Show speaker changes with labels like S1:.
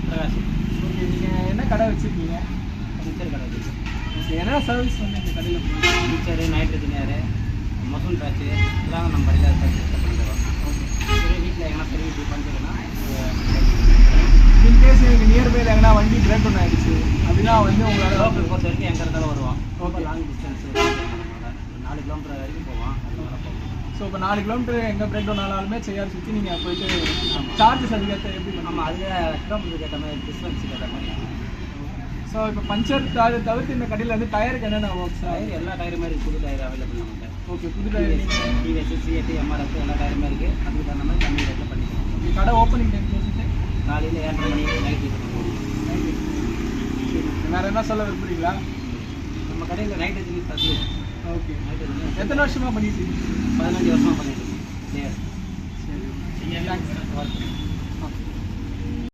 S1: Prakash.
S2: Okay, நீங்கள் என்ன கடை வச்சுருக்கீங்க?
S1: மிக்சர் கடை வச்சுருக்கேன்.
S2: ஓகே, என்ன சர்வீஸ் வந்து இந்த கடையில் பண்ணுறீங்க?
S1: மிக்சரு, நைட்ரஜன் ஏரு, மசூல் பேட்ச்சு எல்லாம் நம்ம கடையில் சர்வீஸ் பண்ணிடுவோம். சரி, வீட்டில் எங்கன்னா சர்வீஸ் பண்ணிக்கிறேன்னா
S2: இன்கேஸ் எனக்கு நியர்பையில் எங்கன்னா வண்டி பிரேக் டவுன் ஆகிடுச்சு அப்படின்னா வந்து உங்களால்
S1: லோக்கல் பொறுத்த வரைக்கும் எங்கே இருந்தாலும் வருவோம். ரொம்ப
S2: ஓகே.
S1: லாங் டிஸ்டன்ஸ் 4 கிலோமீட்டர் வரைக்கும் போவோம். அது வர போவோம்.
S2: ஸோ இப்போ 4 கிலோமீட்டர் எங்கே பிரேக் டவுன் ஆனாலுமே செய்யார் சுற்றி நீங்கள் போயிட்டு சார்ஜஸ் அதுக்கேற்ற எப்படி பண்ணுவோம்?
S1: ஆமாம், அதில் கிலோமீட்டருக்கு ஏற்ற மாதிரி டிஸ்டன்ஸுக்கு ஏற்ற மாதிரி.
S2: ஸோ இப்போ பஞ்சர் தவிர்த்து இந்த கடையில் வந்து டயருக்கு என்னென்ன ஒர்க்ஸ்?
S1: டயர் எல்லா டயருமே இருக்குது. புது டயர் அவைலபிள் நம்மகிட்ட.
S2: ஓகே, புது டயர் நீங்கள்
S1: டிவிஎஸ், சிஎட்டு, எம்ஆர்எஃப் எல்லா டயருமே இருக்குது. அதுக்கு தகுந்த மாதிரி கம்மி ரேட்டில் பண்ணிக்கலாம்.
S2: கடை ஓப்பனிங் டைம் பேசிட்டு
S1: காலையில் 7:30 மணிக்கு நைட்டு பண்ணுவோம்.
S2: வேறு என்ன சொல்ல விரும்புறீங்களா?
S1: நம்ம கடையில் நைட்ரஜன் ஃபஸ்ட்டு.
S2: ஓகே,
S1: நைட்ரஜன்
S2: எத்தனை வருஷமாக பண்ணிட்டு இருக்கீங்க?
S1: 15 வருஷமாக பண்ணிட்டு இருக்கோம்.
S2: சரி, தேங்க்ஸ்.
S1: ஓகே.